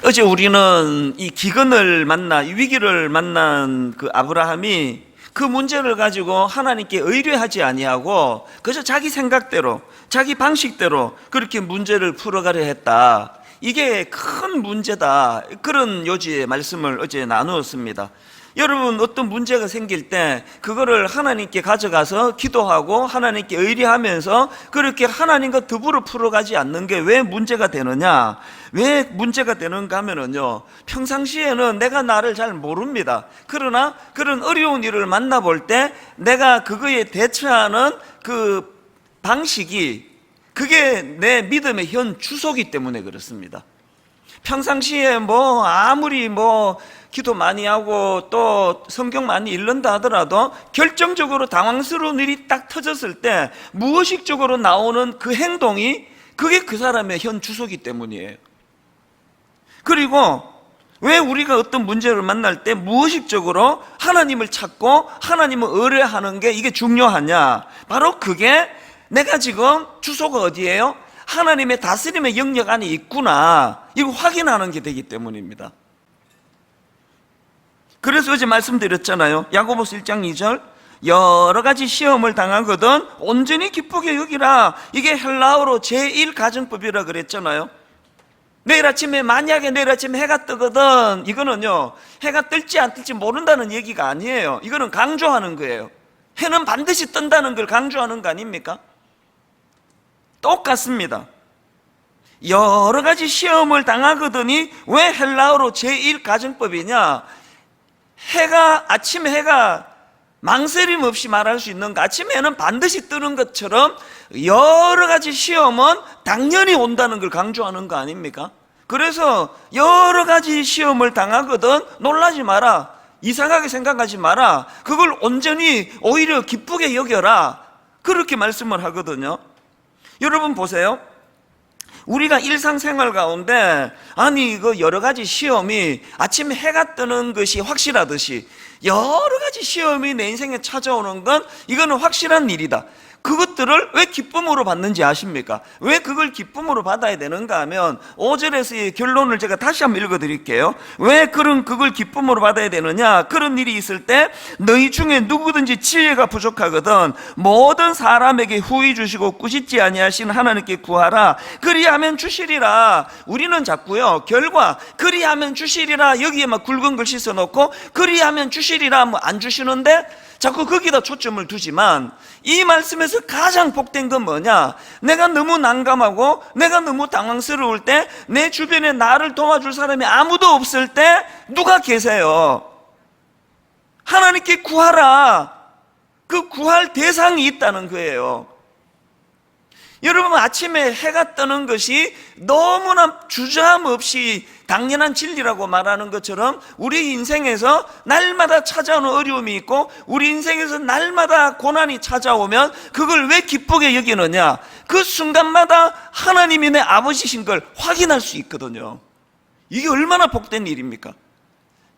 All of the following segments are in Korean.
어제 우리는 이 기근을 만나, 이 위기를 만난 그 아브라함이 그 문제를 가지고 하나님께 의뢰하지 아니하고 그저 자기 생각대로, 자기 방식대로 그렇게 문제를 풀어가려 했다. 이게 큰 문제다. 그런 요지의 말씀을 어제 나누었습니다. 여러분, 어떤 문제가 생길 때 그거를 하나님께 가져가서 기도하고 하나님께 의뢰하면서 그렇게 하나님과 더불어 풀어가지 않는 게 왜 문제가 되느냐? 왜 문제가 되는가 하면은요, 평상시에는 내가 나를 잘 모릅니다. 그러나 그런 어려운 일을 만나볼 때 내가 그거에 대처하는 그 방식이, 그게 내 믿음의 현 주소기 때문에 그렇습니다. 평상시에 아무리 기도 많이 하고 또 성경 많이 읽는다 하더라도 결정적으로 당황스러운 일이 딱 터졌을 때 무의식적으로 나오는 그 행동이, 그게 그 사람의 현 주소기 때문이에요. 그리고 왜 우리가 어떤 문제를 만날 때 무의식적으로 하나님을 찾고 하나님을 의뢰하는 게 이게 중요하냐? 바로 그게 내가 지금 주소가 어디예요? 하나님의 다스림의 영역 안에 있구나, 이거 확인하는 게 되기 때문입니다. 그래서 어제 말씀드렸잖아요. 야고보서 1장 2절, 여러 가지 시험을 당하거든 온전히 기쁘게 여기라. 이게 헬라어로 제1가정법이라 그랬잖아요. 만약에 내일 아침에 해가 뜨거든, 이거는요, 해가 뜰지 안 뜰지 모른다는 얘기가 아니에요. 이거는 강조하는 거예요. 해는 반드시 뜬다는 걸 강조하는 거 아닙니까? 똑같습니다. 여러 가지 시험을 당하거든이 왜 헬라어로 제1가정법이냐? 아침에 해가 망설임 없이 말할 수 있는가? 아침에 해는 반드시 뜨는 것처럼 여러 가지 시험은 당연히 온다는 걸 강조하는 거 아닙니까? 그래서 여러 가지 시험을 당하거든 놀라지 마라, 이상하게 생각하지 마라, 그걸 온전히 오히려 기쁘게 여겨라, 그렇게 말씀을 하거든요. 여러분 보세요. 우리가 일상생활 가운데 그 여러 가지 시험이 아침에 해가 뜨는 것이 확실하듯이 여러 가지 시험이 내 인생에 찾아오는 건 이거는 확실한 일이다. 그것들을 왜 기쁨으로 받는지 아십니까? 왜 그걸 기쁨으로 받아야 되는가 하면 5절에서의 결론을 제가 다시 한번 읽어드릴게요. 왜 그걸 기쁨으로 받아야 되느냐? 그런 일이 있을 때 너희 중에 누구든지 지혜가 부족하거든 모든 사람에게 후히 주시고 꾸짖지 아니하시는 하나님께 구하라. 그리하면 주시리라. 우리는 자꾸요, 결과 그리하면 주시리라 여기에 막 굵은 글씨 써놓고 그리하면 주시리라 안 주시는데 자꾸 거기다 초점을 두지만, 이 말씀에서 가장 복된 건 뭐냐? 내가 너무 난감하고 내가 너무 당황스러울 때, 내 주변에 나를 도와줄 사람이 아무도 없을 때 누가 계세요? 하나님께 구하라. 그 구할 대상이 있다는 거예요. 여러분, 아침에 해가 뜨는 것이 너무나 주저함 없이 당연한 진리라고 말하는 것처럼 우리 인생에서 날마다 찾아오는 어려움이 있고 우리 인생에서 날마다 고난이 찾아오면 그걸 왜 기쁘게 여기느냐? 그 순간마다 하나님이 내 아버지신 걸 확인할 수 있거든요. 이게 얼마나 복된 일입니까?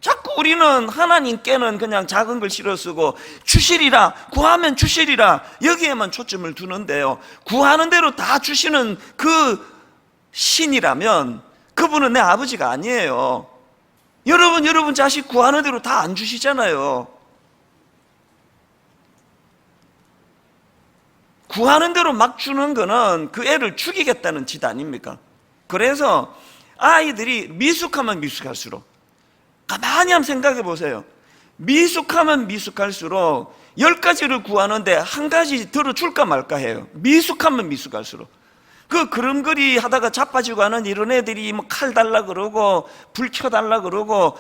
자꾸 우리는 하나님께는 그냥 작은 글 실어 쓰고 주시리라, 구하면 주시리라 여기에만 초점을 두는데요, 구하는 대로 다 주시는 그 신이라면 그분은 내 아버지가 아니에요. 여러분 자식 구하는 대로 다 안 주시잖아요. 구하는 대로 막 주는 거는 그 애를 죽이겠다는 짓 아닙니까? 그래서 아이들이 미숙하면 미숙할수록, 가만히 한번 생각해 보세요. 미숙하면 미숙할수록 10가지를 구하는데 한 가지 들어줄까 말까 해요. 미숙하면 미숙할수록. 그 그림그리 하다가 자빠지고 하는 이런 애들이 칼 달라 그러고 불 켜달라 그러고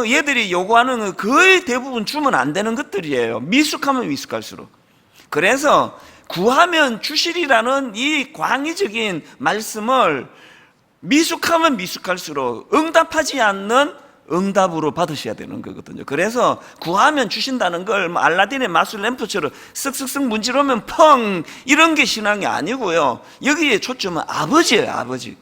얘들이 요구하는 거 거의 대부분 주면 안 되는 것들이에요. 미숙하면 미숙할수록. 그래서 구하면 주시리라는 이 광의적인 말씀을 미숙하면 미숙할수록 응답하지 않는 응답으로 받으셔야 되는 거거든요. 그래서 구하면 주신다는 걸 알라딘의 마술 램프처럼 쓱쓱쓱 문지르면 펑 이런 게 신앙이 아니고요, 여기에 초점은 아버지예요. 아버지.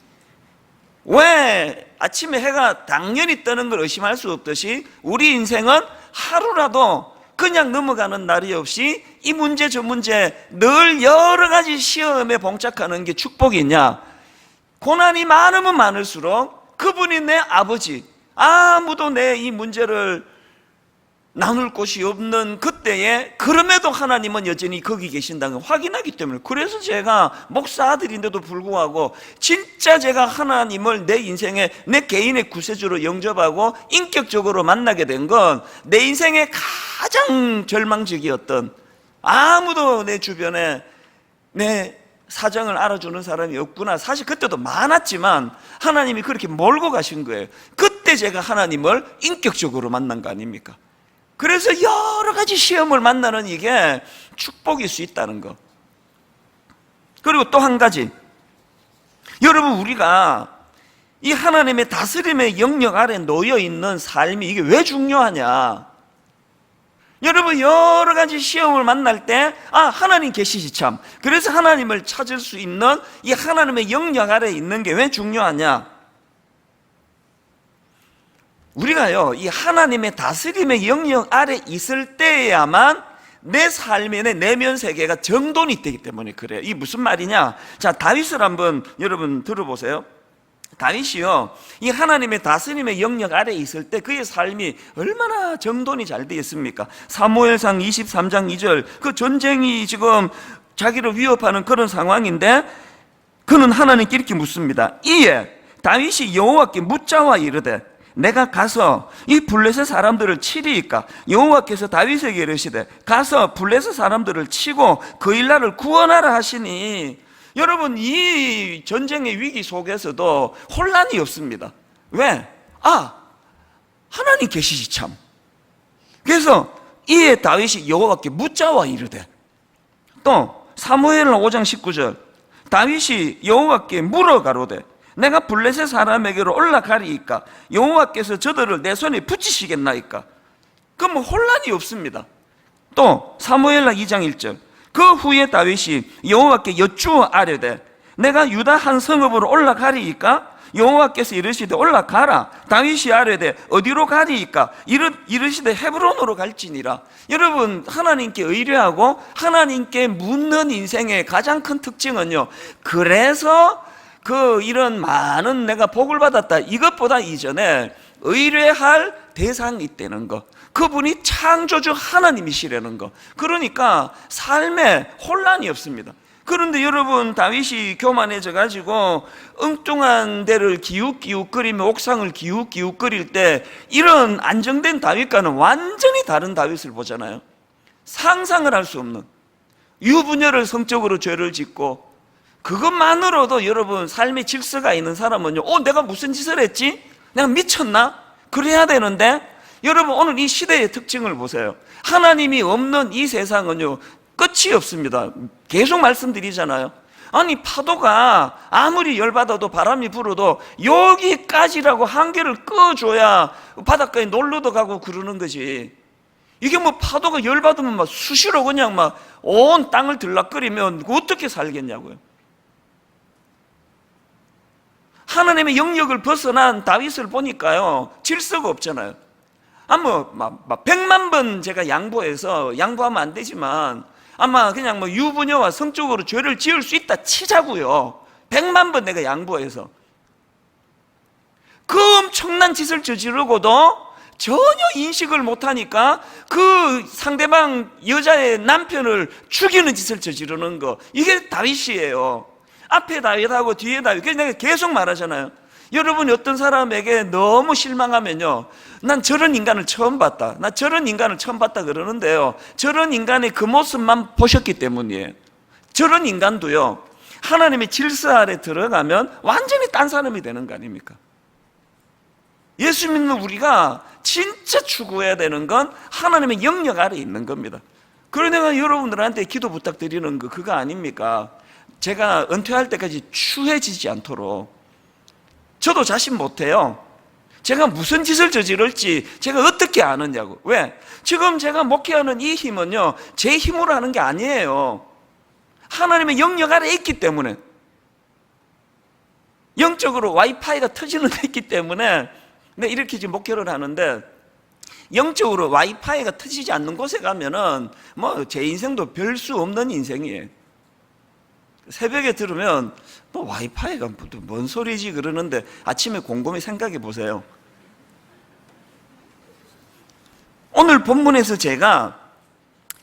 왜 아침에 해가 당연히 뜨는 걸 의심할 수 없듯이 우리 인생은 하루라도 그냥 넘어가는 날이 없이 이 문제 저 문제 늘 여러 가지 시험에 봉착하는 게 축복이냐? 고난이 많으면 많을수록 그분이 내 아버지, 아무도 내 이 문제를 나눌 곳이 없는 그때에 그럼에도 하나님은 여전히 거기 계신다는 걸 확인하기 때문에, 그래서 제가 목사 아들인데도 불구하고 진짜 제가 하나님을 내 인생에 내 개인의 구세주로 영접하고 인격적으로 만나게 된 건 내 인생의 가장 절망적이었던, 아무도 내 주변에 내 사정을 알아주는 사람이 없구나. 사실 그때도 많았지만 하나님이 그렇게 몰고 가신 거예요. 그때 제가 하나님을 인격적으로 만난 거 아닙니까? 그래서 여러 가지 시험을 만나는 이게 축복일 수 있다는 거. 그리고 또 한 가지, 여러분, 우리가 이 하나님의 다스림의 영역 아래 놓여 있는 삶이 이게 왜 중요하냐? 여러분, 여러 가지 시험을 만날 때 하나님 계시지 참. 그래서 하나님을 찾을 수 있는 이 하나님의 영역 아래 있는 게 왜 중요하냐? 우리가요, 이 하나님의 다스림의 영역 아래 있을 때야만 내 삶의 내 내면 세계가 정돈이 되기 때문에 그래요. 이게 무슨 말이냐? 자, 다윗을 한번 여러분 들어보세요. 다윗이요, 이 하나님의 다스림의 영역 아래 있을 때 그의 삶이 얼마나 정돈이 잘 되어 있습니까? 사무엘상 23장 2절, 그 전쟁이 지금 자기를 위협하는 그런 상황인데 그는 하나님께 이렇게 묻습니다. 이에 다윗이 여호와께 묻자와 이르되 내가 가서 이 블레셋 사람들을 치리이까? 여호와께서 다윗에게 이르시되 가서 블레셋 사람들을 치고 그 일날을 구원하라 하시니. 여러분, 이 전쟁의 위기 속에서도 혼란이 없습니다. 왜? 하나님 계시지 참. 그래서 이에 다윗이 여호와께 묻자와 이르되, 또 사무엘하 5장 19절, 다윗이 여호와께 물어 가로되 내가 블레셋 사람에게로 올라가리이까? 여호와께서 저들을 내 손에 붙이시겠나이까? 그럼 혼란이 없습니다. 또 사무엘하 2장 1절, 그 후에 다윗이 여호와께 여쭈어 아뢰되 내가 유다 한 성읍으로 올라가리이까? 여호와께서 이르시되 올라가라. 다윗이 아뢰되 어디로 가리이까? 이르시되 헤브론으로 갈지니라. 여러분, 하나님께 의뢰하고 하나님께 묻는 인생의 가장 큰 특징은요, 그래서 이런 많은 내가 복을 받았다 이것보다 이전에 의뢰할 대상이 있다는 거, 그분이 창조주 하나님이시라는 거. 그러니까 삶에 혼란이 없습니다. 그런데 여러분, 다윗이 교만해져 가지고 엉뚱한 데를 기웃기웃거리며 옥상을 기웃기웃거릴 때 이런 안정된 다윗과는 완전히 다른 다윗을 보잖아요. 상상을 할 수 없는, 유부녀를 성적으로 죄를 짓고, 그것만으로도 여러분 삶의 질서가 있는 사람은요, 내가 무슨 짓을 했지? 내가 미쳤나? 그래야 되는데, 여러분 오늘 이 시대의 특징을 보세요. 하나님이 없는 이 세상은요 끝이 없습니다. 계속 말씀드리잖아요. 아니, 파도가 아무리 열받아도 바람이 불어도 여기까지라고 한계를 꺼줘야 바닷가에 놀러도 가고 그러는 거지. 이게 뭐 파도가 열받으면 막 수시로 그냥 막 온 땅을 들락거리면 어떻게 살겠냐고요. 하나님의 영역을 벗어난 다윗을 보니까요 질서가 없잖아요. 막 100만 번 제가 양보하면 안 되지만 아마 그냥 뭐 유부녀와 성적으로 죄를 지을 수 있다 치자고요. 100만 번 내가 양보해서 그 엄청난 짓을 저지르고도 전혀 인식을 못하니까 그 상대방 여자의 남편을 죽이는 짓을 저지르는 거, 이게 다윗이에요. 앞에 다윗하고 뒤에 다윗. 그래서 내가 계속 말하잖아요. 여러분이 어떤 사람에게 너무 실망하면요, 난 저런 인간을 처음 봤다, 나 저런 인간을 처음 봤다 그러는데요, 저런 인간의 그 모습만 보셨기 때문이에요. 저런 인간도요 하나님의 질서 아래 들어가면 완전히 딴 사람이 되는 거 아닙니까? 예수 믿는 우리가 진짜 추구해야 되는 건 하나님의 영역 아래 있는 겁니다. 그래서 내가 여러분들한테 기도 부탁드리는 거 그거 아닙니까? 제가 은퇴할 때까지 추해지지 않도록. 저도 자신 못해요. 제가 무슨 짓을 저지를지 제가 어떻게 아느냐고. 왜? 지금 제가 목회하는 이 힘은요 제 힘으로 하는 게 아니에요. 하나님의 영역 아래에 있기 때문에, 영적으로 와이파이가 터지는 데 있기 때문에 내가 이렇게 지금 목회를 하는데, 영적으로 와이파이가 터지지 않는 곳에 가면은 뭐 제 인생도 별 수 없는 인생이에요. 새벽에 들으면 뭐 와이파이가 뭔 소리지 그러는데 아침에 곰곰이 생각해 보세요. 오늘 본문에서 제가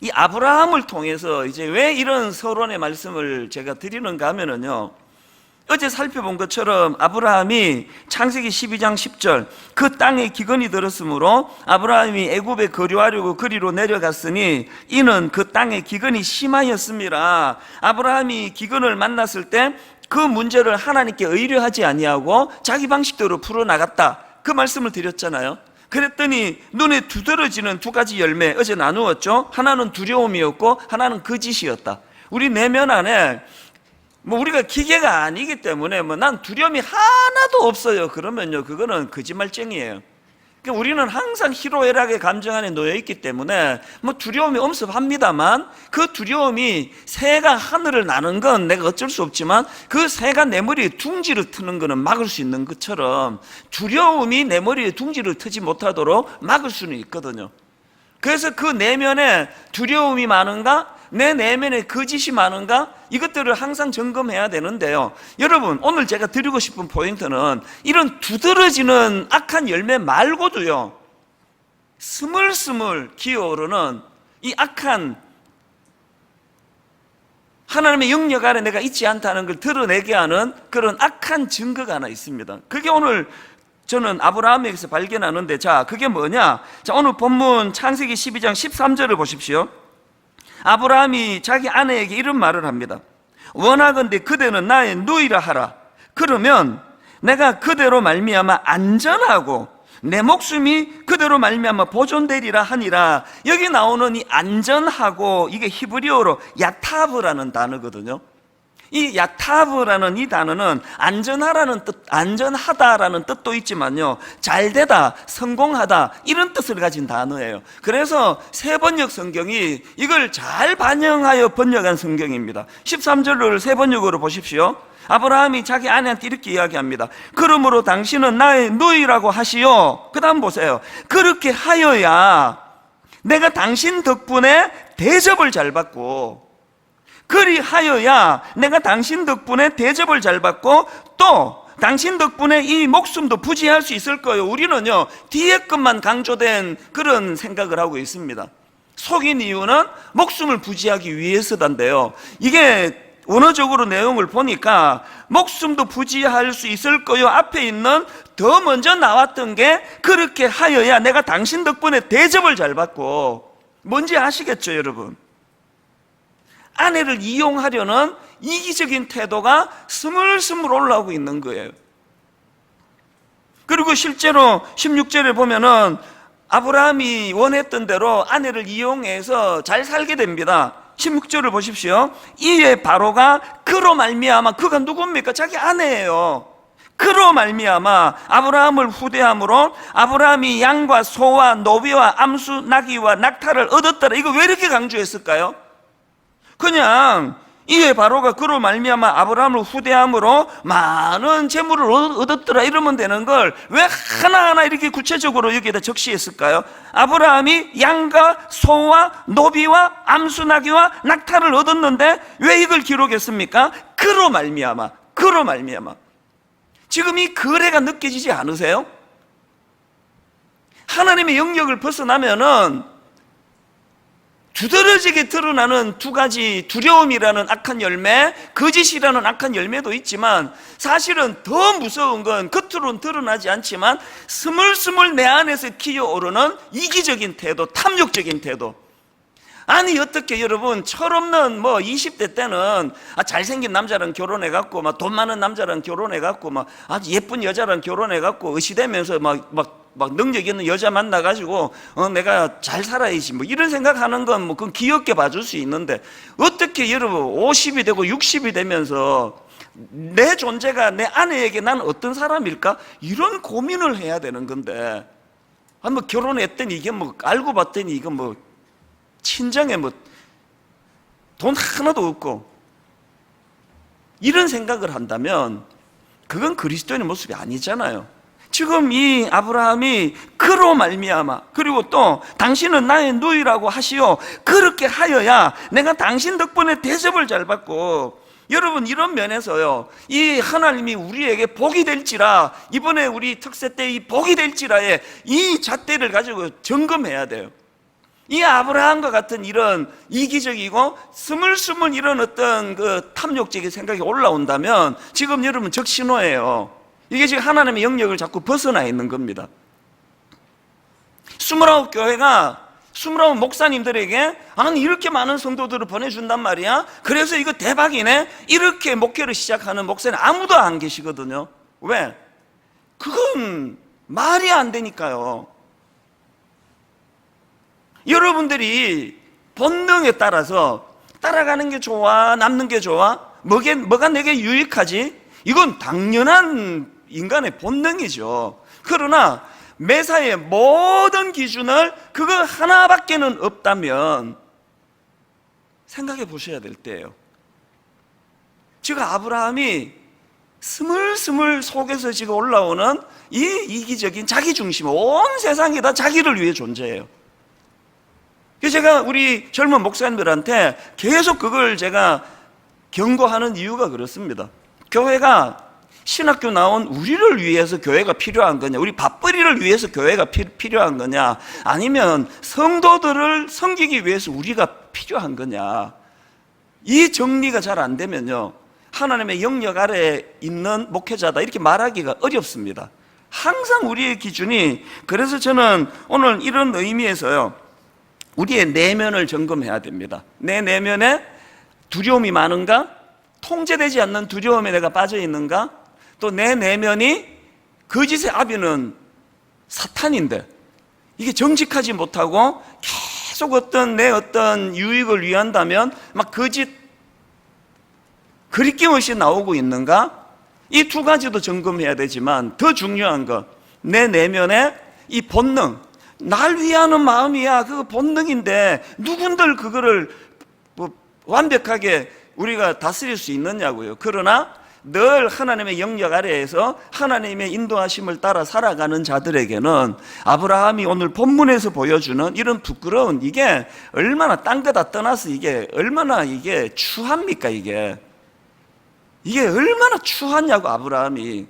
이 아브라함을 통해서 이제 왜 이런 서론의 말씀을 제가 드리는가 하면은요, 어제 살펴본 것처럼 아브라함이 창세기 12장 10절 그 땅에 기근이 들었으므로 아브라함이 애굽에 거류하려고 그리로 내려갔으니 이는 그 땅에 기근이 심하였습니다. 아브라함이 기근을 만났을 때 그 문제를 하나님께 의뢰하지 아니하고 자기 방식대로 풀어나갔다, 그 말씀을 드렸잖아요. 그랬더니 눈에 두드러지는 두 가지 열매 어제 나누었죠. 하나는 두려움이었고 하나는 거짓이었다. 우리 내면 안에 우리가 기계가 아니기 때문에 난 두려움이 하나도 없어요 그러면요, 그거는 거짓말쟁이에요. 그러니까 우리는 항상 희로애락의 감정 안에 놓여 있기 때문에 두려움이 엄습합니다만, 그 두려움이 새가 하늘을 나는 건 내가 어쩔 수 없지만 그 새가 내 머리에 둥지를 트는 거는 막을 수 있는 것처럼 두려움이 내 머리에 둥지를 트지 못하도록 막을 수는 있거든요. 그래서 그 내면에 두려움이 많은가, 내 내면에 거짓이 많은가, 이것들을 항상 점검해야 되는데요, 여러분 오늘 제가 드리고 싶은 포인트는 이런 두드러지는 악한 열매 말고도요, 스물스물 기어오르는 이 악한 하나님의 영역 아래 내가 있지 않다는 걸 드러내게 하는 그런 악한 증거가 하나 있습니다. 그게 오늘 저는 아브라함에게서 발견하는데, 자, 그게 뭐냐? 자, 오늘 본문 창세기 12장 13절을 보십시오. 아브라함이 자기 아내에게 이런 말을 합니다. 원하건대 그대는 나의 누이라 하라. 그러면 내가 그대로 말미암아 안전하고 내 목숨이 그대로 말미암아 보존되리라 하니라. 여기 나오는 이 안전하고, 이게 히브리어로 야타브라는 단어거든요. 이 야타브라는 이 단어는 안전하라는 뜻, 안전하다라는 뜻도 있지만요, 잘되다, 성공하다, 이런 뜻을 가진 단어예요. 그래서 새번역 성경이 이걸 잘 반영하여 번역한 성경입니다. 13절을 새번역으로 보십시오. 아브라함이 자기 아내한테 이렇게 이야기합니다. 그러므로 당신은 나의 누이라고 하시오. 그 다음 보세요. 그렇게 하여야 내가 당신 덕분에 대접을 잘 받고, 그리하여야 내가 당신 덕분에 대접을 잘 받고 또 당신 덕분에 이 목숨도 부지할 수 있을 거예요. 우리는요, 뒤에 것만 강조된 그런 생각을 하고 있습니다. 속인 이유는 목숨을 부지하기 위해서단데요, 이게 원어적으로 내용을 보니까 목숨도 부지할 수 있을 거요 앞에 있는 더 먼저 나왔던 게 그렇게 하여야 내가 당신 덕분에 대접을 잘 받고, 뭔지 아시겠죠 여러분? 아내를 이용하려는 이기적인 태도가 스물스물 올라오고 있는 거예요. 그리고 실제로 16절에 보면은 아브라함이 원했던 대로 아내를 이용해서 잘 살게 됩니다. 16절을 보십시오. 이에 바로가 그로 말미암아, 그가 누굽니까? 자기 아내예요. 그로 말미암아 아브라함을 후대함으로 아브라함이 양과 소와 노비와 암수 나귀와 낙타를 얻었더라. 이거 왜 이렇게 강조했을까요? 그냥 이에 바로가 그로 말미암아 아브라함을 후대함으로 많은 재물을 얻었더라 이러면 되는 걸 왜 하나하나 이렇게 구체적으로 여기에다 적시했을까요? 아브라함이 양과 소와 노비와 암수나귀와 낙타를 얻었는데 왜 이걸 기록했습니까? 그로 말미암아, 그로 말미암아. 지금 이 거래가 느껴지지 않으세요? 하나님의 영역을 벗어나면은 두드러지게 드러나는 두 가지, 두려움이라는 악한 열매, 거짓이라는 악한 열매도 있지만, 사실은 더 무서운 건 겉으로는 드러나지 않지만 스물스물 내 안에서 기어오르는 이기적인 태도, 탐욕적인 태도. 아니 어떻게 여러분, 철없는 20대 때는 잘생긴 남자랑 결혼해갖고 돈 많은 남자랑 결혼해갖고 아주 예쁜 여자랑 결혼해갖고 의시되면서 막 능력 있는 여자 만나가지고 내가 잘 살아야지 이런 생각하는 건 그건 귀엽게 봐줄 수 있는데, 어떻게 여러분 50이 되고 60이 되면서 내 존재가 내 아내에게 난 어떤 사람일까? 이런 고민을 해야 되는 건데, 결혼했더니 이게 알고 봤더니 이거 친정에 돈 하나도 없고, 이런 생각을 한다면 그건 그리스도인의 모습이 아니잖아요. 지금 이 아브라함이 그로 말미암아, 그리고 또 당신은 나의 누이라고 하시오. 그렇게 하여야 내가 당신 덕분에 대접을 잘 받고, 여러분, 이런 면에서요, 이 하나님이 우리에게 복이 될지라, 이번에 우리 특세 때 이 복이 될지라의 이 잣대를 가지고 점검해야 돼요. 이 아브라함과 같은 이런 이기적이고 스물스물 이런 어떤 그 탐욕적인 생각이 올라온다면 지금 여러분 적신호예요. 이게 지금 하나님의 영역을 자꾸 벗어나 있는 겁니다. 29교회가 29 목사님들에게 아니 이렇게 많은 성도들을 보내준단 말이야. 그래서 이거 대박이네. 이렇게 목회를 시작하는 목사님 아무도 안 계시거든요. 왜? 그건 말이 안 되니까요. 여러분들이 본능에 따라서 따라가는 게 좋아, 남는 게 좋아, 뭐가 내게 유익하지? 이건 당연한 인간의 본능이죠. 그러나 매사의 모든 기준을 그거 하나밖에는 없다면 생각해 보셔야 될 때예요. 지금 아브라함이 스물스물 속에서 지금 올라오는 이 이기적인 자기중심, 온 세상이 다 자기를 위해 존재해요. 그래서 제가 우리 젊은 목사님들한테 계속 그걸 제가 경고하는 이유가 그렇습니다. 교회가 신학교 나온 우리를 위해서 교회가 필요한 거냐, 우리 밥벌이를 위해서 교회가 필요한 거냐, 아니면 성도들을 섬기기 위해서 우리가 필요한 거냐, 이 정리가 잘 안 되면요 하나님의 영역 아래에 있는 목회자다 이렇게 말하기가 어렵습니다. 항상 우리의 기준이, 그래서 저는 오늘 이런 의미에서요 우리의 내면을 점검해야 됩니다. 내 내면에 두려움이 많은가? 통제되지 않는 두려움에 내가 빠져 있는가? 또 내 내면이 거짓의 아비는 사탄인데 이게 정직하지 못하고 계속 내 어떤 유익을 위한다면 막 거짓 그리낌 없이 나오고 있는가? 이 두 가지도 점검해야 되지만 더 중요한 것, 내 내면의 이 본능, 날 위하는 마음이야. 그 본능인데 누군들 그거를 완벽하게 우리가 다스릴 수 있느냐고요. 그러나 늘 하나님의 영역 아래에서 하나님의 인도하심을 따라 살아가는 자들에게는 아브라함이 오늘 본문에서 보여주는 이런 부끄러운, 이게 얼마나 딴 거 다 떠나서 이게 얼마나 이게 추합니까? 이게 얼마나 추하냐고 아브라함이.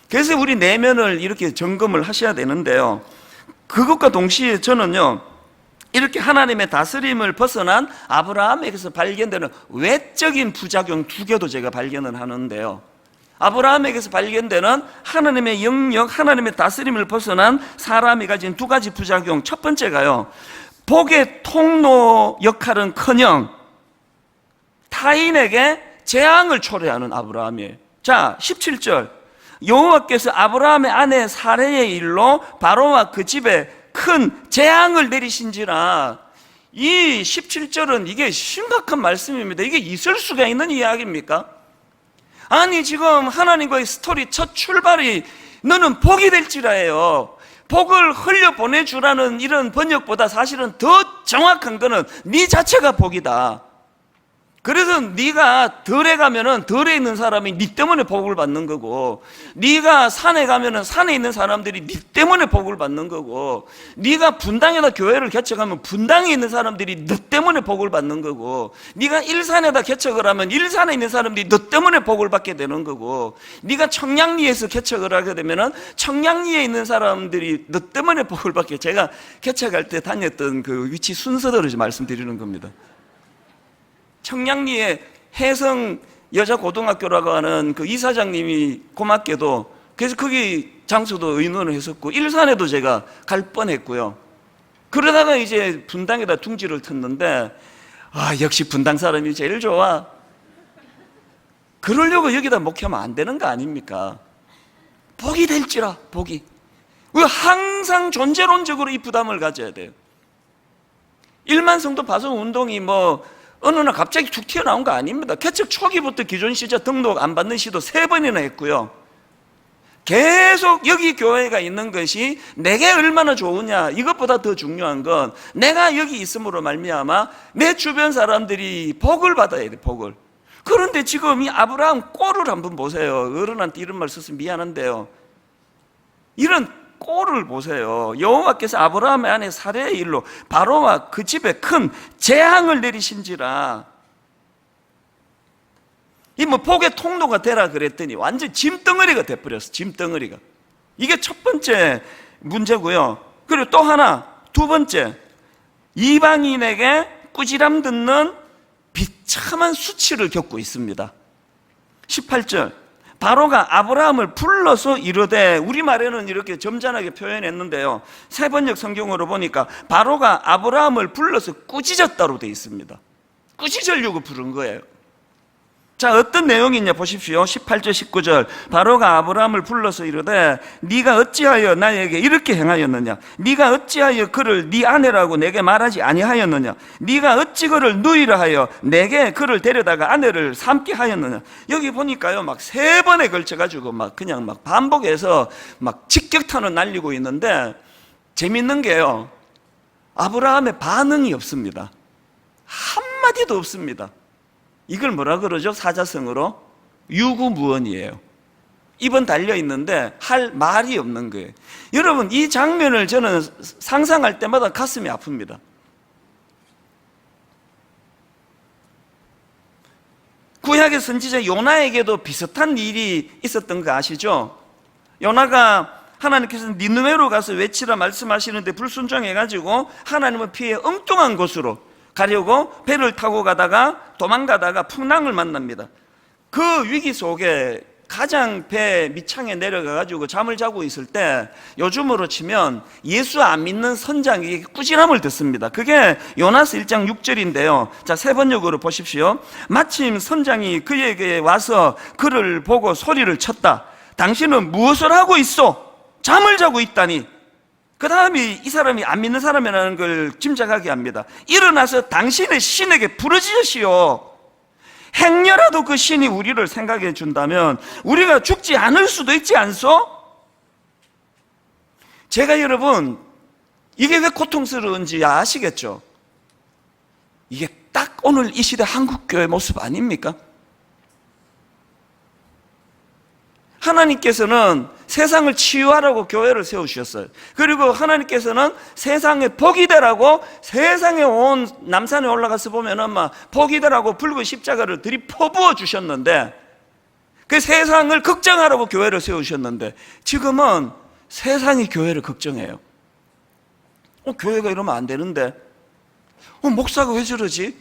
그래서 우리 내면을 이렇게 점검을 하셔야 되는데요, 그것과 동시에 저는요 이렇게 하나님의 다스림을 벗어난 아브라함에게서 발견되는 외적인 부작용 두 개도 제가 발견을 하는데요, 아브라함에게서 발견되는 하나님의 영역, 하나님의 다스림을 벗어난 사람이 가진 두 가지 부작용. 첫 번째가요, 복의 통로 역할은커녕 타인에게 재앙을 초래하는 아브라함이에요. 자, 17절, 여호와께서 아브라함의 아내 사레의 일로 바로와 그 집에 큰 재앙을 내리신지라. 이 17절은 이게 심각한 말씀입니다. 이게 있을 수가 있는 이야기입니까? 아니 지금 하나님과의 스토리 첫 출발이 너는 복이 될지라예요. 복을 흘려보내주라는 이런 번역보다 사실은 더 정확한 거는 네 자체가 복이다. 그래서 네가 덜에 가면은 덜에 있는 사람이 네 때문에 복을 받는 거고, 네가 산에 가면은 산에 있는 사람들이 네 때문에 복을 받는 거고, 네가 분당에다 교회를 개척하면 분당에 있는 사람들이 너 때문에 복을 받는 거고, 네가 일산에다 개척을 하면 일산에 있는 사람들이 너 때문에 복을 받게 되는 거고, 네가 청량리에서 개척을 하게 되면은 청량리에 있는 사람들이 너 때문에 복을 받게. 제가 개척할 때 다녔던 그 위치 순서대로 말씀드리는 겁니다. 청량리에 혜성 여자고등학교라고 하는 그 이사장님이 고맙게도, 그래서 거기 장소도 의논을 했었고, 일산에도 제가 갈 뻔했고요. 그러다가 이제 분당에다 둥지를 텄는데, 역시 분당 사람이 제일 좋아. 그러려고 여기다 목회하면 안 되는 거 아닙니까? 복이 될지라, 복이. 우리가 항상 존재론적으로 이 부담을 가져야 돼요. 1만 성도 파송 운동이 어느 날 갑자기 툭 튀어나온 거 아닙니다. 개척 초기부터 기존 시자 등록 안 받는 시도 3번이나 했고요. 계속 여기 교회가 있는 것이 내게 얼마나 좋으냐, 이것보다 더 중요한 건 내가 여기 있음으로 말미암아 내 주변 사람들이 복을 받아야 돼, 복을. 그런데 지금 이 아브라함 꼴을 한번 보세요. 어른한테 이런 말 써서 미안한데요, 이런 꼴을 보세요. 여호와께서 아브라함의 아내 사레의 일로 바로와 그 집에 큰 재앙을 내리신지라. 이 뭐 복의 통로가 되라 그랬더니 완전 짐덩어리가 돼버렸어. 짐덩어리가. 이게 첫 번째 문제고요. 그리고 또 하나, 두 번째, 이방인에게 꾸지람 듣는 비참한 수치를 겪고 있습니다. 18절, 바로가 아브라함을 불러서 이르되, 우리말에는 이렇게 점잖하게 표현했는데요, 세번역 성경으로 보니까 바로가 아브라함을 불러서 꾸짖었다로 되어 있습니다. 꾸짖으려고 부른 거예요. 자, 어떤 내용이냐 보십시오. 18절 19절, 바로가 아브라함을 불러서 이르되 네가 어찌하여 나에게 이렇게 행하였느냐? 네가 어찌하여 그를 네 아내라고 내게 말하지 아니하였느냐? 네가 어찌 그를 누이라 하여 내게 그를 데려다가 아내를 삼게 하였느냐? 여기 보니까요, 막 세 번에 걸쳐가지고 막 그냥 막 반복해서 막 직격탄을 날리고 있는데, 재밌는 게요, 아브라함의 반응이 없습니다. 한마디도 없습니다. 이걸 뭐라 그러죠? 사자성어로 유구무원이에요. 입은 달려있는데 할 말이 없는 거예요. 여러분, 이 장면을 저는 상상할 때마다 가슴이 아픕니다. 구약의 선지자 요나에게도 비슷한 일이 있었던 거 아시죠? 요나가 하나님께서 니느웨로 가서 외치라 말씀하시는데 불순종해가지고 하나님을 피해 엉뚱한 곳으로 가려고 배를 타고 가다가 도망가다가 풍랑을 만납니다. 그 위기 속에 가장 배 밑창에 내려가가지고 잠을 자고 있을 때, 요즘으로 치면 예수 안 믿는 선장에게 꾸지람을 듣습니다. 그게 요나서 1장 6절인데요 자, 세 번역으로 보십시오. 마침 선장이 그에게 와서 그를 보고 소리를 쳤다. 당신은 무엇을 하고 있어? 잠을 자고 있다니. 그 다음에 이 사람이 안 믿는 사람이라는 걸 짐작하게 합니다. 일어나서 당신의 신에게 부르짖으시오. 행여라도 그 신이 우리를 생각해 준다면 우리가 죽지 않을 수도 있지 않소? 제가 여러분, 이게 왜 고통스러운지 아시겠죠? 이게 딱 오늘 이 시대 한국교회 모습 아닙니까? 하나님께서는 세상을 치유하라고 교회를 세우셨어요. 그리고 하나님께서는 세상에 복이 되라고, 세상에 온 남산에 올라가서 보면은 막 복이 되라고 붉은 십자가를 들이퍼부어 주셨는데, 그 세상을 걱정하라고 교회를 세우셨는데, 지금은 세상이 교회를 걱정해요. 교회가 이러면 안 되는데, 목사가 왜 저러지?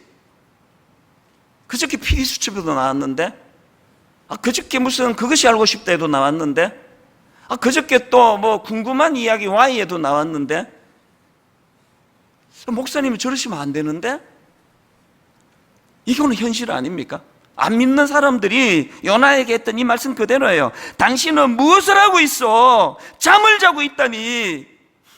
그저께 피리수첩에도 나왔는데, 그저께 무슨 그것이 알고 싶다에도 나왔는데, 그저께 또 뭐 궁금한 이야기 Y에도 나왔는데, 목사님이 저러시면 안 되는데? 이거는 현실 아닙니까? 안 믿는 사람들이 요나에게 했던 이 말씀 그대로예요. 당신은 무엇을 하고 있어? 잠을 자고 있다니.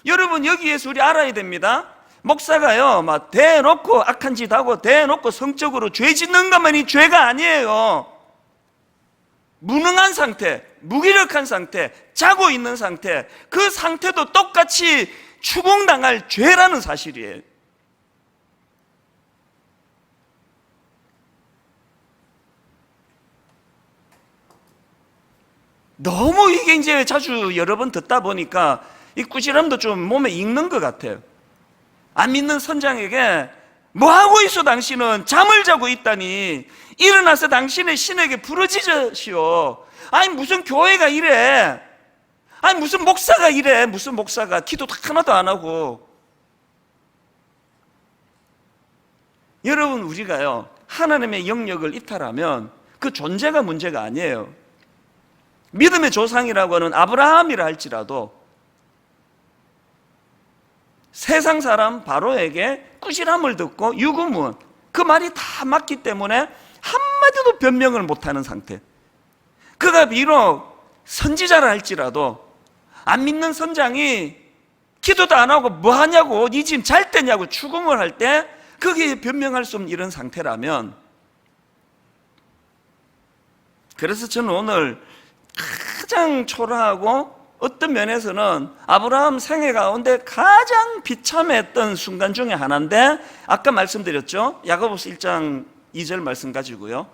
여러분, 여기에서 우리 알아야 됩니다. 목사가요, 막 대놓고 악한 짓 하고 대놓고 성적으로 죄 짓는 것만이 죄가 아니에요. 무능한 상태, 무기력한 상태, 자고 있는 상태, 그 상태도 똑같이 추궁당할 죄라는 사실이에요. 너무 이게 이제 자주 여러 번 듣다 보니까 이 꾸지람도 좀 몸에 익는 것 같아요. 안 믿는 선장에게 뭐 하고 있어? 당신은 잠을 자고 있다니. 일어나서 당신의 신에게 부르짖으시오. 아니 무슨 교회가 이래? 아니 무슨 목사가 이래? 무슨 목사가 기도도 하나도 안 하고. 여러분, 우리가요 하나님의 영역을 이탈하면 그 존재가 문제가 아니에요. 믿음의 조상이라고 하는 아브라함이라 할지라도 세상 사람 바로에게 꾸지람을 듣고 유구무원, 그 말이 다 맞기 때문에 한마디도 변명을 못하는 상태. 그가 비록 선지자라 할지라도 안 믿는 선장이 기도도 안 하고 뭐 하냐고, 니 지금 잘 때냐고 추궁을 할 때 거기에 변명할 수 없는 이런 상태라면, 그래서 저는 오늘 가장 초라하고 어떤 면에서는 아브라함 생애 가운데 가장 비참했던 순간 중에 하나인데, 아까 말씀드렸죠? 야고보서 1장 2절 말씀 가지고요,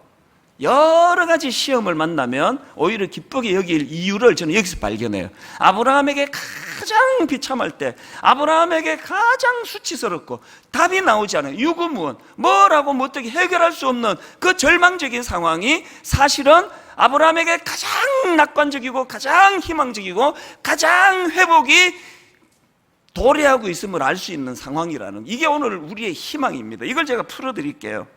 여러 가지 시험을 만나면 오히려 기쁘게 여길 이유를 저는 여기서 발견해요. 아브라함에게 가장 비참할 때, 아브라함에게 가장 수치스럽고 답이 나오지 않아요. 유구무원, 뭐라고 뭐 어떻게 해결할 수 없는 그 절망적인 상황이 사실은 아브라함에게 가장 낙관적이고 가장 희망적이고 가장 회복이 도래하고 있음을 알 수 있는 상황이라는, 이게 오늘 우리의 희망입니다. 이걸 제가 풀어드릴게요.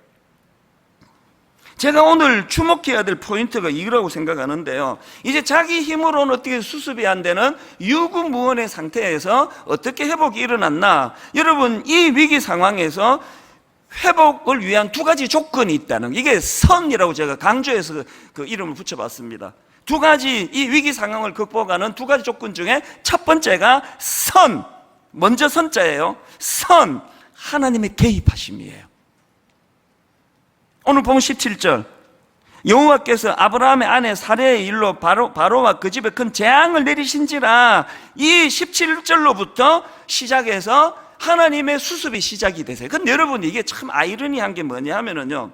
제가 오늘 주목해야 될 포인트가 이거라고 생각하는데요. 이제 자기 힘으로는 어떻게 수습이 안 되는 유구무원의 상태에서 어떻게 회복이 일어났나? 여러분, 이 위기 상황에서 회복을 위한 두 가지 조건이 있다는, 이게 선이라고 제가 강조해서 그 이름을 붙여봤습니다. 두 가지, 이 위기 상황을 극복하는 두 가지 조건 중에 첫 번째가 선, 먼저 선자예요. 선, 하나님의 개입하심이에요. 오늘 보면 17절, 여호와께서 아브라함의 아내 사레의 일로 바로와 그 집에 큰 재앙을 내리신지라, 이 17절로부터 시작해서 하나님의 수습이 시작이 되세요. 근데 여러분, 이게 참 아이러니한 게 뭐냐 하면은요,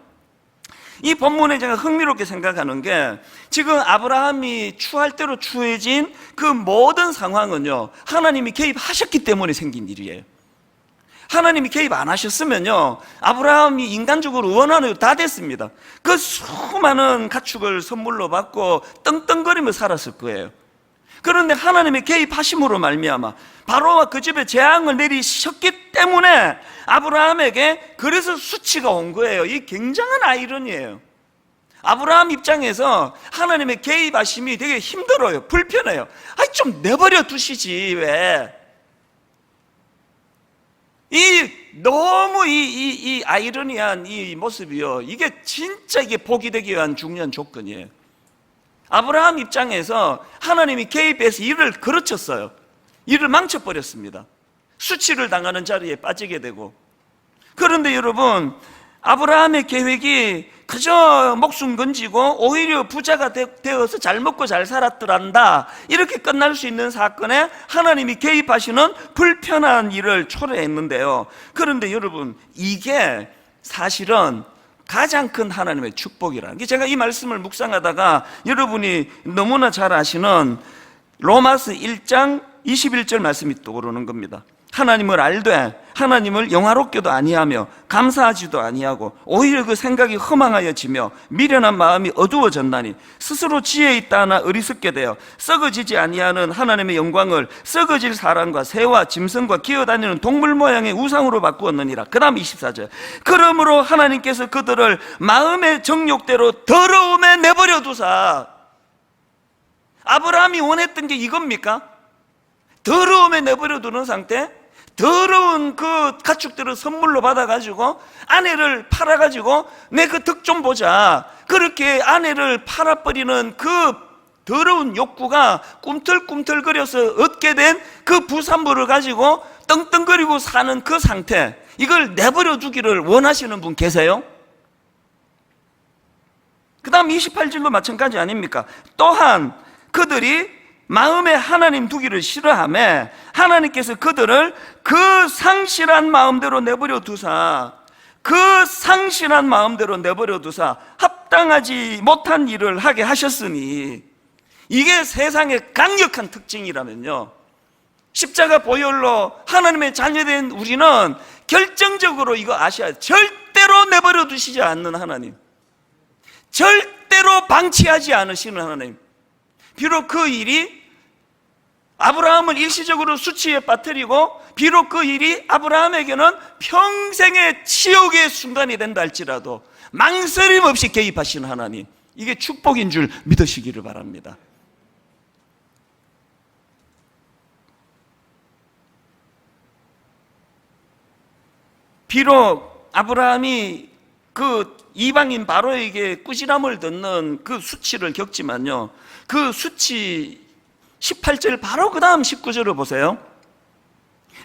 이 본문에 제가 흥미롭게 생각하는 게, 지금 아브라함이 추할 대로 추해진 그 모든 상황은요, 하나님이 개입하셨기 때문에 생긴 일이에요. 하나님이 개입 안 하셨으면요, 아브라함이 인간적으로 원하는 거 다 됐습니다. 그 수많은 가축을 선물로 받고 떵떵거리며 살았을 거예요. 그런데 하나님의 개입하심으로 말미암아 바로와 그 집에 재앙을 내리셨기 때문에 아브라함에게 그래서 수치가 온 거예요. 이 굉장한 아이러니예요. 아브라함 입장에서 하나님의 개입하심이 되게 힘들어요. 불편해요. 아니, 좀 내버려 두시지, 왜? 너무 이 아이러니한 이 모습이요, 이게 진짜 이게 복이 되기 위한 중요한 조건이에요. 아브라함 입장에서 하나님이 개입해서 일을 그르쳤어요. 일을 망쳐버렸습니다. 수치를 당하는 자리에 빠지게 되고. 그런데 여러분, 아브라함의 계획이 그저 목숨 건지고 오히려 부자가 되어서 잘 먹고 잘 살았더란다, 이렇게 끝날 수 있는 사건에 하나님이 개입하시는 불편한 일을 초래했는데요. 그런데 여러분, 이게 사실은 가장 큰 하나님의 축복이라는 게, 제가 이 말씀을 묵상하다가 여러분이 너무나 잘 아시는 로마서 1장 21절 말씀이 떠오르는 겁니다. 하나님을 알되 하나님을 영화롭게도 아니하며 감사하지도 아니하고 오히려 그 생각이 허망하여지며 미련한 마음이 어두워졌나니 스스로 지혜 있다 하나 어리석게 되어 썩어지지 아니하는 하나님의 영광을 썩어질 사람과 새와 짐승과 기어다니는 동물 모양의 우상으로 바꾸었느니라. 그 다음 24절, 그러므로 하나님께서 그들을 마음의 정욕대로 더러움에 내버려 두사. 아브라함이 원했던 게 이겁니까? 더러움에 내버려 두는 상태? 더러운 그 가축들을 선물로 받아가지고 아내를 팔아가지고 내 그 덕 좀 보자, 그렇게 아내를 팔아버리는 그 더러운 욕구가 꿈틀꿈틀거려서 얻게 된 그 부산물을 가지고 떵떵거리고 사는 그 상태, 이걸 내버려 두기를 원하시는 분 계세요? 그 다음 28절도 마찬가지 아닙니까? 또한 그들이 마음에 하나님 두기를 싫어하며 하나님께서 그들을 그 상실한 마음대로 내버려 두사, 그 상실한 마음대로 내버려 두사 합당하지 못한 일을 하게 하셨으니, 이게 세상의 강력한 특징이라면요, 십자가 보혈로 하나님의 자녀된 우리는 결정적으로 이거 아셔야 돼요. 절대로 내버려 두시지 않는 하나님, 절대로 방치하지 않으시는 하나님. 비록 그 일이 아브라함을 일시적으로 수치에 빠뜨리고, 비록 그 일이 아브라함에게는 평생의 치욕의 순간이 된다 할지라도 망설임 없이 개입하시는 하나님, 이게 축복인 줄 믿으시기를 바랍니다. 비록 아브라함이 그 이방인 바로에게 꾸지람을 듣는 그 수치를 겪지만요, 그 수치 18절 바로 그 다음 19절을 보세요.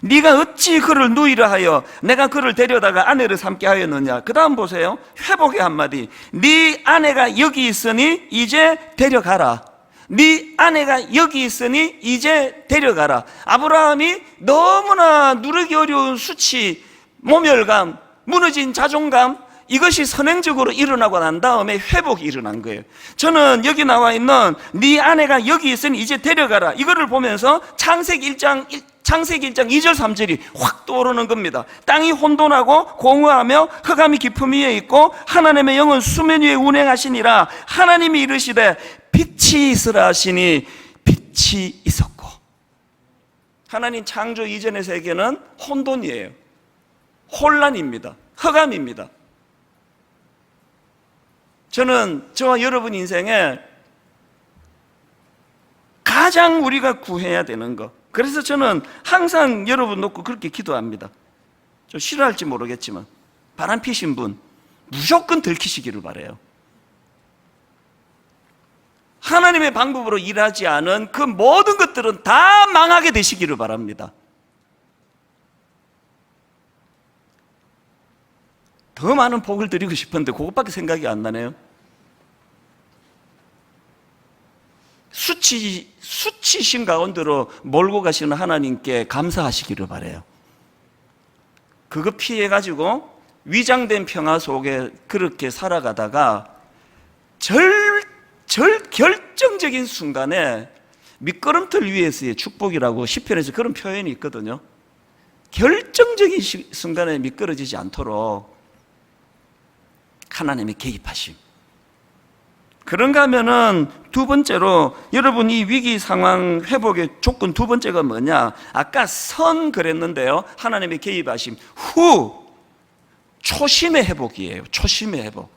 네가 어찌 그를 누이라 하여 내가 그를 데려다가 아내를 삼게 하였느냐. 그 다음 보세요. 회복의 한마디. 네 아내가 여기 있으니 이제 데려가라. 네 아내가 여기 있으니 이제 데려가라. 아브라함이 너무나 누르기 어려운 수치, 모멸감, 무너진 자존감, 이것이 선행적으로 일어나고 난 다음에 회복이 일어난 거예요. 저는 여기 나와 있는 네 아내가 여기 있으니 이제 데려가라, 이거를 보면서 창세기 1장 2절 3절이 확 떠오르는 겁니다. 땅이 혼돈하고 공허하며 흑암이 깊음 위에 있고 하나님의 영은 수면 위에 운행하시니라. 하나님이 이르시되 빛이 있으라 하시니 빛이 있었고. 하나님 창조 이전의 세계는 혼돈이에요. 혼란입니다. 흑암입니다. 저는 저와 여러분 인생에 가장 우리가 구해야 되는 것, 그래서 저는 항상 여러분 놓고 그렇게 기도합니다. 좀 싫어할지 모르겠지만 바람 피신 분 무조건 들키시기를 바라요. 하나님의 방법으로 일하지 않은 그 모든 것들은 다 망하게 되시기를 바랍니다. 더 많은 복을 드리고 싶은데 그것밖에 생각이 안 나네요. 수치심 가운데로 몰고 가시는 하나님께 감사하시기를 바라요. 그거 피해가지고 위장된 평화 속에 그렇게 살아가다가 결정적인 순간에 미끄럼틀 위에서의 축복이라고 시편에서 그런 표현이 있거든요. 결정적인 순간에 미끄러지지 않도록 하나님의 개입하심. 그런가 하면은 두 번째로, 여러분 이 위기 상황 회복의 조건 두 번째가 뭐냐? 아까 선 그랬는데요, 하나님의 개입하심 후 초심의 회복이에요. 초심의 회복.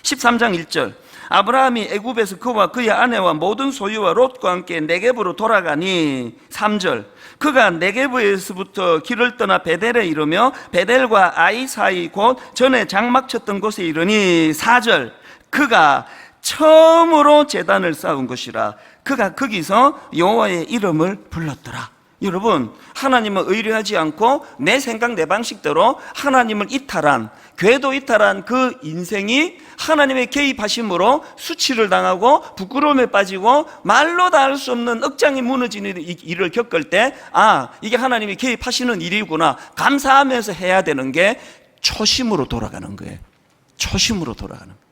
13장 1절, 아브라함이 애굽에서 그와 그의 아내와 모든 소유와 롯과 함께 네겝으로 돌아가니. 3절, 그가 네겝에서부터 길을 떠나 베델에 이르며 베델과 아이 사이 곧 전에 장막 쳤던 곳에 이르니. 4절, 그가 처음으로 제단을 쌓은 것이라. 그가 거기서 여호와의 이름을 불렀더라. 여러분, 하나님은 의뢰하지 않고 내 생각 내 방식대로 하나님을 이탈한, 궤도 이탈한 그 인생이 하나님의 개입하심으로 수치를 당하고 부끄러움에 빠지고 말로 다 할 수 없는 억장이 무너지는 일을 겪을 때, 아, 이게 하나님이 개입하시는 일이구나 감사하면서 해야 되는 게 초심으로 돌아가는 거예요. 초심으로 돌아가는 거예요.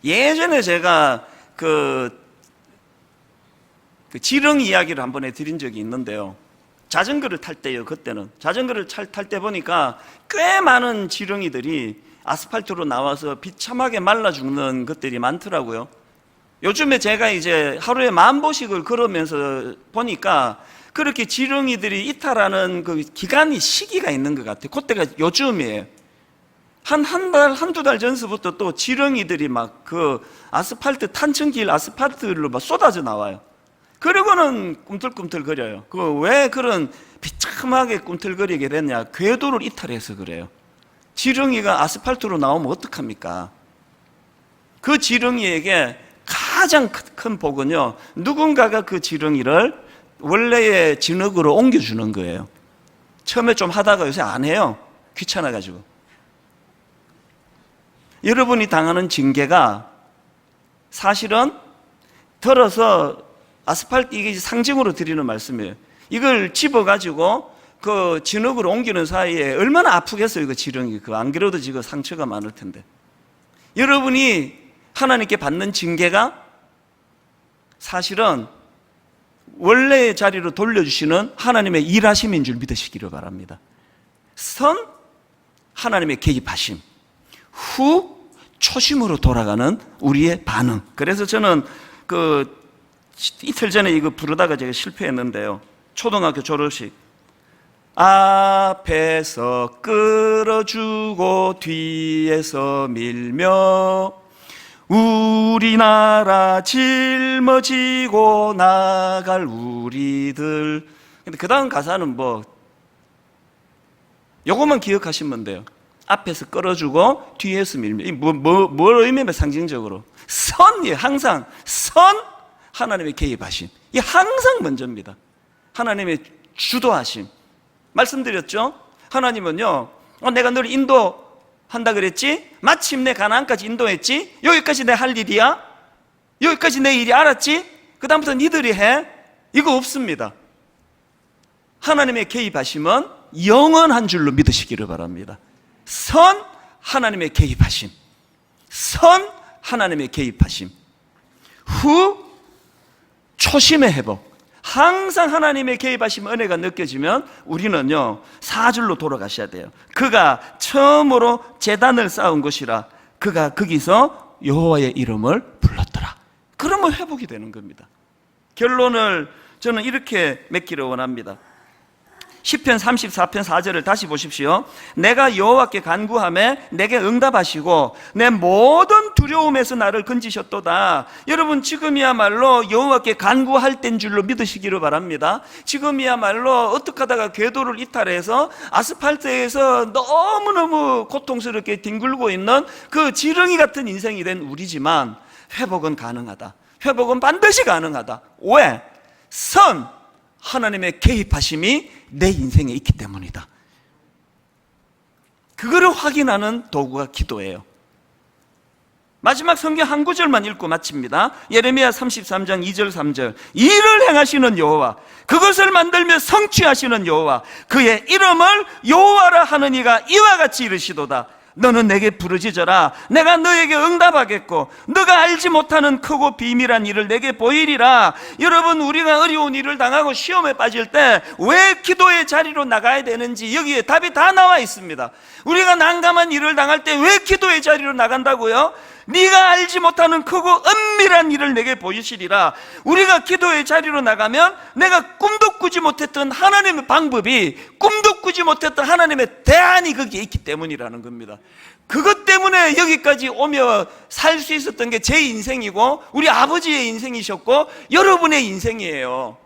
예전에 제가 그 지렁이 이야기를 한번 해드린 적이 있는데요, 자전거를 탈 때요. 그때는 자전거를 탈 때 보니까 꽤 많은 지렁이들이 아스팔트로 나와서 비참하게 말라 죽는 것들이 많더라고요. 요즘에 제가 이제 하루에 10,000보씩을 걸으면서 보니까 그렇게 지렁이들이 이탈하는 그 기간이, 시기가 있는 것 같아요. 그때가 요즘이에요. 한두 달 전서부터 또 지렁이들이 막 그 아스팔트, 탄천길 아스팔트로 막 쏟아져 나와요. 그리고는 꿈틀꿈틀거려요. 왜 그런 비참하게 꿈틀거리게 됐냐? 궤도를 이탈해서 그래요. 지렁이가 아스팔트로 나오면 어떡합니까? 그 지렁이에게 가장 큰 복은요, 누군가가 그 지렁이를 원래의 진흙으로 옮겨주는 거예요. 처음에 좀 하다가 요새 안 해요. 귀찮아가지고. 여러분이 당하는 징계가 사실은 들어서 아스팔트, 이게 상징으로 드리는 말씀이에요. 이걸 집어가지고 그 진흙으로 옮기는 사이에 얼마나 아프겠어요, 그 지렁이. 안 그래도 지금 상처가 많을 텐데. 여러분이 하나님께 받는 징계가 사실은 원래의 자리로 돌려주시는 하나님의 일하심인 줄 믿으시기를 바랍니다. 선, 하나님의 개입하심. 후, 초심으로 돌아가는 우리의 반응. 그래서 저는 이틀 전에 이거 부르다가 제가 실패했는데요, 초등학교 졸업식, 앞에서 끌어주고 뒤에서 밀며 우리나라 짊어지고 나갈 우리들. 근데 그 다음 가사는 요것만 기억하시면 돼요. 앞에서 끌어주고 뒤에서 밀며. 뭘 의미하면 상징적으로 선이에요. 항상 선, 하나님의 개입하심, 이게 항상 먼저입니다. 하나님의 주도하심. 말씀드렸죠? 하나님은요, 내가 널 인도한다 그랬지? 마침내 가나안까지 인도했지? 여기까지 내 할 일이야? 여기까지 내 일이, 알았지? 그 다음부터 니들이 해? 이거 없습니다. 하나님의 개입하심은 영원한 줄로 믿으시기를 바랍니다. 선 하나님의 개입하심, 선 하나님의 개입하심. 후 초심의 회복. 항상 하나님의 개입하심 은혜가 느껴지면 우리는요 4줄로 돌아가셔야 돼요. 그가 처음으로 제단을 쌓은 곳이라 그가 거기서 여호와의 이름을 불렀더라. 그러면 회복이 되는 겁니다. 결론을 저는 이렇게 맺기를 원합니다. 시편 34편 4절을 다시 보십시오. 내가 여호와께 간구하매 내게 응답하시고 내 모든 두려움에서 나를 건지셨도다. 여러분, 지금이야말로 여호와께 간구할 때인 줄로 믿으시기를 바랍니다. 지금이야말로 어떻게 하다가 궤도를 이탈해서 아스팔트에서 너무너무 고통스럽게 뒹굴고 있는 그 지렁이 같은 인생이 된 우리지만 회복은 가능하다. 회복은 반드시 가능하다. 왜? 선 하나님의 개입하심이 내 인생에 있기 때문이다. 그거를 확인하는 도구가 기도예요. 마지막 성경 한 구절만 읽고 마칩니다. 예레미야 33장 2절 3절. 일을 행하시는 여호와, 그것을 만들며 성취하시는 여호와, 그의 이름을 여호와라 하는 이가 이와 같이 이르시도다. 너는 내게 부르짖어라. 내가 너에게 응답하겠고 너가 알지 못하는 크고 비밀한 일을 내게 보이리라. 여러분, 우리가 어려운 일을 당하고 시험에 빠질 때 왜 기도의 자리로 나가야 되는지 여기에 답이 다 나와 있습니다. 우리가 난감한 일을 당할 때 왜 기도의 자리로 나간다고요? 네가 알지 못하는 크고 은밀한 일을 내게 보이시리라. 우리가 기도의 자리로 나가면 내가 꿈도 꾸지 못했던 하나님의 방법이, 꿈도 꾸지 못했던 하나님의 대안이 거기에 있기 때문이라는 겁니다. 그것 때문에 여기까지 오며 살 수 있었던 게 제 인생이고 우리 아버지의 인생이셨고 여러분의 인생이에요.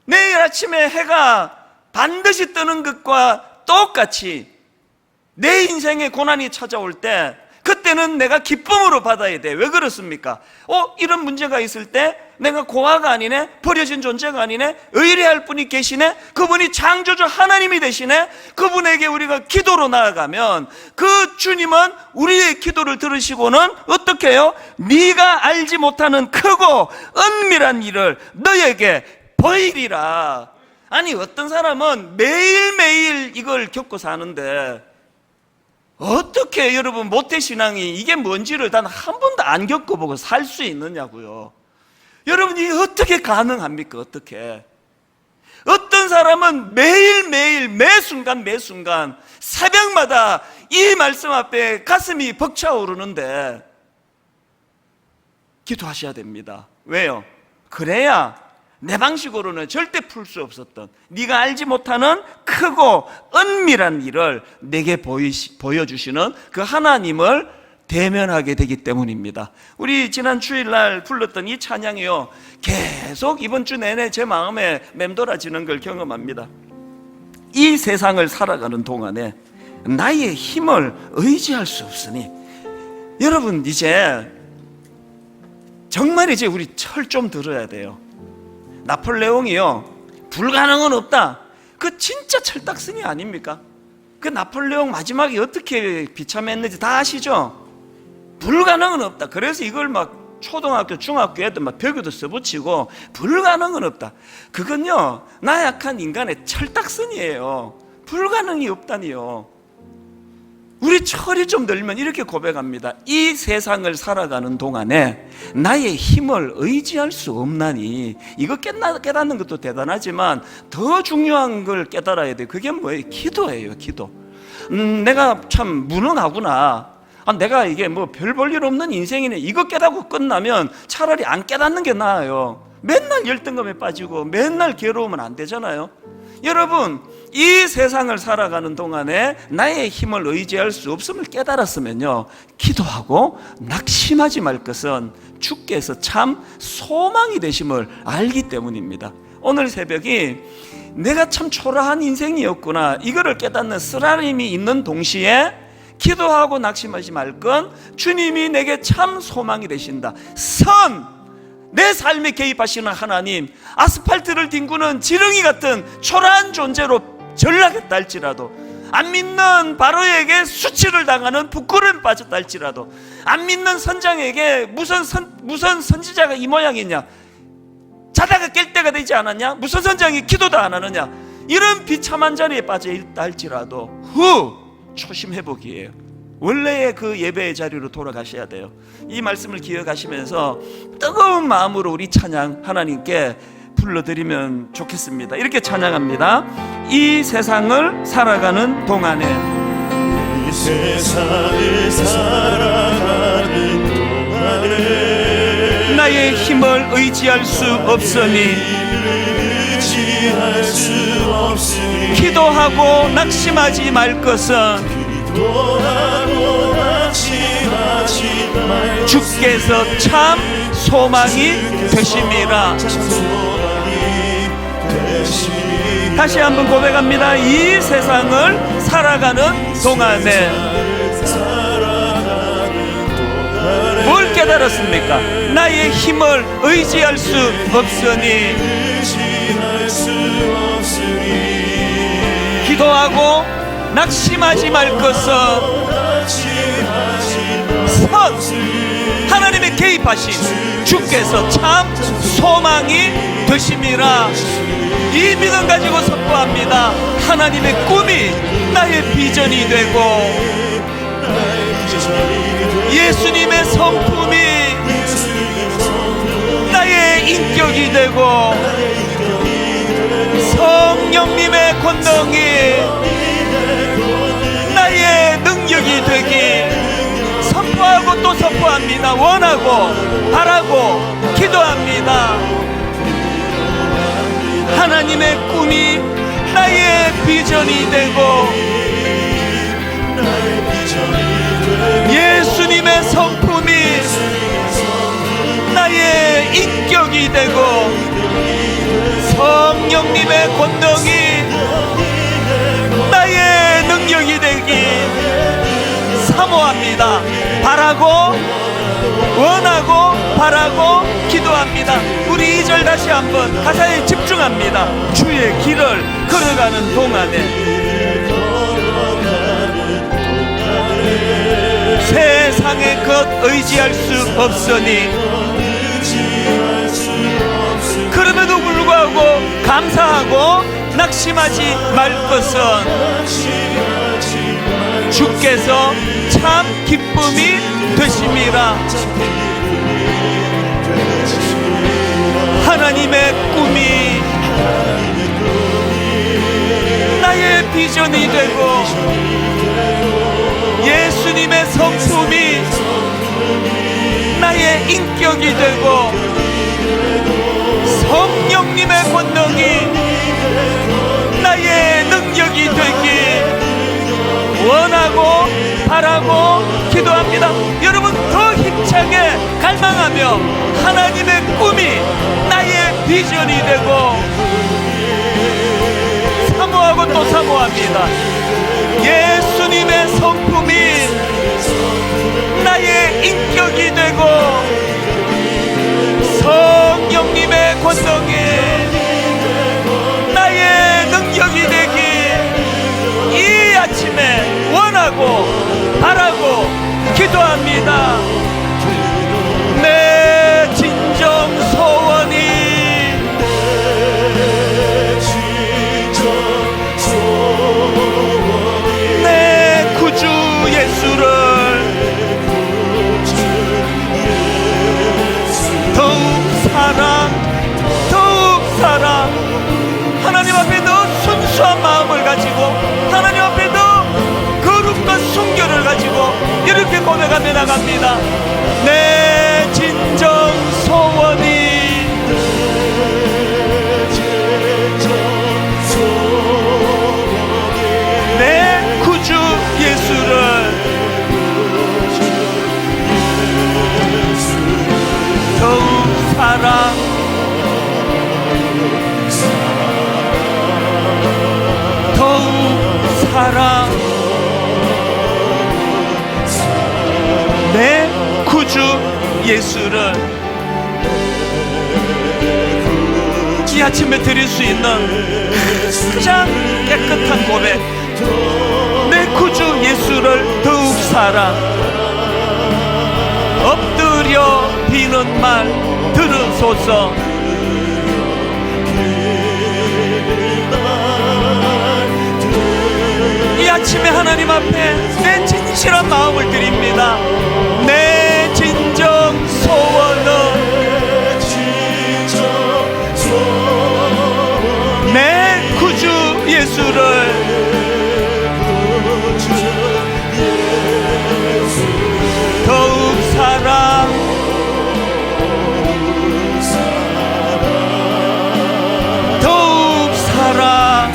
내일 아침에 해가 반드시 뜨는 것과 똑같이 내 인생에 고난이 찾아올 때 그때는 내가 기쁨으로 받아야 돼. 왜 그렇습니까? 이런 문제가 있을 때 내가 고아가 아니네, 버려진 존재가 아니네, 의뢰할 분이 계시네, 그분이 창조주 하나님이 되시네. 그분에게 우리가 기도로 나아가면 그 주님은 우리의 기도를 들으시고는 어떻게 해요? 네가 알지 못하는 크고 은밀한 일을 너에게 보이리라. 아니, 어떤 사람은 매일매일 이걸 겪고 사는데 어떻게 여러분 모태신앙이 이게 뭔지를 단 한 번도 안 겪어보고 살 수 있느냐고요. 여러분, 이게 어떻게 가능합니까? 어떻게? 어떤 사람은 매일매일 매순간 새벽마다 이 말씀 앞에 가슴이 벅차오르는데 기도하셔야 됩니다. 왜요? 그래야 내 방식으로는 절대 풀 수 없었던 네가 알지 못하는 크고 은밀한 일을 내게 보여주시는 그 하나님을 대면하게 되기 때문입니다. 우리 지난 주일날 불렀던 이 찬양이요, 계속 이번 주 내내 제 마음에 맴돌아지는 걸 경험합니다. 이 세상을 살아가는 동안에 나의 힘을 의지할 수 없으니, 여러분 이제 정말 이제 우리 철 좀 들어야 돼요. 나폴레옹이요, 불가능은 없다, 그 진짜 철딱선이 아닙니까? 그 나폴레옹 마지막에 어떻게 비참했는지 다 아시죠? 불가능은 없다. 그래서 이걸 막 초등학교, 중학교 애들 막 벽에도 써붙이고 불가능은 없다. 그건요, 나약한 인간의 철딱선이에요. 불가능이 없다니요. 우리 철이 좀 들면 이렇게 고백합니다. 이 세상을 살아가는 동안에 나의 힘을 의지할 수 없나니. 이거 깨닫는 것도 대단하지만 더 중요한 걸 깨달아야 돼요. 그게 뭐예요? 기도예요. 기도. 내가 참 무능하구나, 내가 이게 뭐 별 볼 일 없는 인생이네, 이거 깨닫고 끝나면 차라리 안 깨닫는 게 나아요. 맨날 열등감에 빠지고 맨날 괴로우면 안 되잖아요. 여러분, 이 세상을 살아가는 동안에 나의 힘을 의지할 수 없음을 깨달았으면요, 기도하고 낙심하지 말 것은 주께서 참 소망이 되심을 알기 때문입니다. 오늘 새벽이 내가 참 초라한 인생이었구나, 이거를 깨닫는 쓰라림이 있는 동시에 기도하고 낙심하지 말 건 주님이 내게 참 소망이 되신다. 내 삶에 개입하시는 하나님, 아스팔트를 뒹구는 지렁이 같은 초라한 존재로 전락했다 할지라도, 안 믿는 바로에게 수치를 당하는 부끄러움 빠졌다 할지라도, 안 믿는 선장에게 무슨 선지자가 이 모양이냐, 자다가 깰 때가 되지 않았냐? 무슨 선장이 기도도 안 하느냐? 이런 비참한 자리에 빠져 있다 할지라도 초심 회복이에요. 원래의 그 예배의 자리로 돌아가셔야 돼요. 이 말씀을 기억하시면서 뜨거운 마음으로 우리 찬양 하나님께 불러드리면 좋겠습니다. 이렇게 찬양합니다. 이 세상을 살아가는 동안에, 이 세상을 살아가는 동안에 나의 힘을 의지할 수 없으니 의지할 수 없으니 기도하고 낙심하지 말 것은 기도하고 낙심하지 말고 주께서 참 소망이 되심이라. 다시 한번 고백합니다. 이 세상을 살아가는 동안에 뭘 깨달았습니까? 나의 힘을 의지할 수 없으니 기도하고 낙심하지 말 것은 하나님의 개입하신 주께서 참 소망이 되심이라. 이 믿음 가지고 선포합니다. 하나님의 꿈이 나의 비전이 되고 예수님의 성품이 나의 인격이 되고 성령님의 권능이 나의 능력이 되기 선포하고 또 선포합니다. 원하고 바라고 기도합니다. 하나님의 꿈이 나의 비전이 되고 예수님의 성품이 나의 인격이 되고 성령님의 권능이 나의 능력이 되기 사모합니다. 바라고 원하고 바라고 기도합니다. 우리 2절 다시 한번 가사에 집중합니다. 주의 길을 걸어가는 동안에 세상의 것 의지할 수 없으니 그럼에도 불구하고 감사하고 낙심하지 말 것은 주께서 참 기쁨이 되심이라. 하나님의 꿈이 나의 비전이 되고 예수님의 성품이 나의 인격이 되고 성령님의 권능이 나의 능력이 되기 원하고 바라고 기도합니다. 여러분 더 힘차게 갈망하며 하나님의 꿈이 나의 비전이 되고 사모하고 또 사모합니다. 예수님의 성품이 나의 인격이 되고 성령님의 권능이 나의 능력이 되기 이 아침에 원하고 바라고 기도합니다. 내 진정 소원이 내 구주 예수를 더욱 사랑 하나님 앞에 더 순수한 마음을 가지고 하나님 앞에 더 거룩과 순결을 가지고 이렇게 고백하며 나갑니다. 내 진정 소원이 내 구주 예수를 더욱 사랑 더욱 사랑 내 구주 예수를 이 아침에 드릴 수 있는 가장 깨끗한 고백 내 구주 예수를 더욱 사랑 엎드려 비는 말 들으소서 아침에 하나님 앞에 내 진실한 마음을 드립니다. 내 진정 소원은 내 구주 예수를 더욱 사랑 더욱 사랑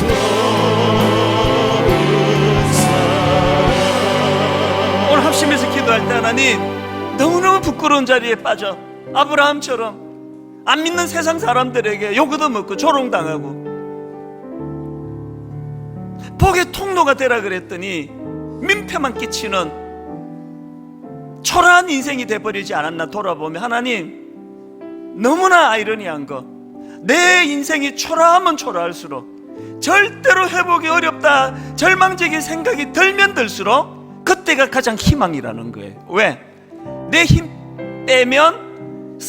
오늘 합심해서 기도할 때 하나님 너무너무 부끄러운 자리에 빠져 아브라함처럼 안 믿는 세상 사람들에게 욕 얻어먹고 조롱당하고 복의 통로가 되라 그랬더니 민폐만 끼치는 초라한 인생이 돼버리지 않았나 돌아보면 하나님 너무나 아이러니한 거 내 인생이 초라하면 초라할수록 절대로 회복이 어렵다 절망적인 생각이 들면 들수록 그때가 가장 희망이라는 거예요. 왜? 내 힘 빼면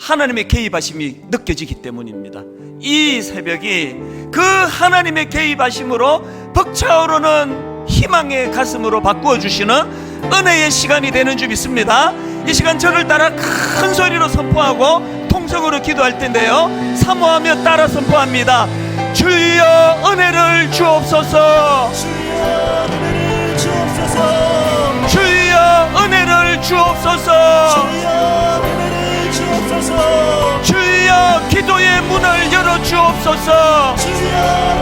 하나님의 개입하심이 느껴지기 때문입니다. 이 새벽이 그 하나님의 개입하심으로 벅차오르는 희망의 가슴으로 바꾸어 주시는 은혜의 시간이 되는 줄 믿습니다. 이 시간 저를 따라 큰 소리로 선포하고 통성으로 기도할 텐데요, 사모하며 따라 선포합니다. 주여 은혜를 주옵소서. 주여 은혜를 주옵소서. 주여 은혜를 주옵소서. 주여 은혜를 주옵소서. 주여 기도의 문을 열어 주옵소서. 주여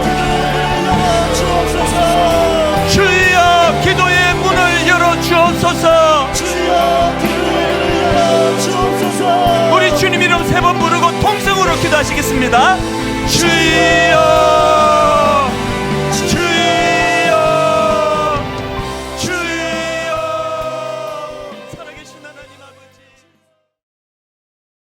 기도를 열어 주옵소서. 주여 기도의 문을 열어 주옵소서. 주여 기도를 열어 주옵소서. 우리 주님 이름 세 번 부르고 통성으로 기도하시겠습니다. 주여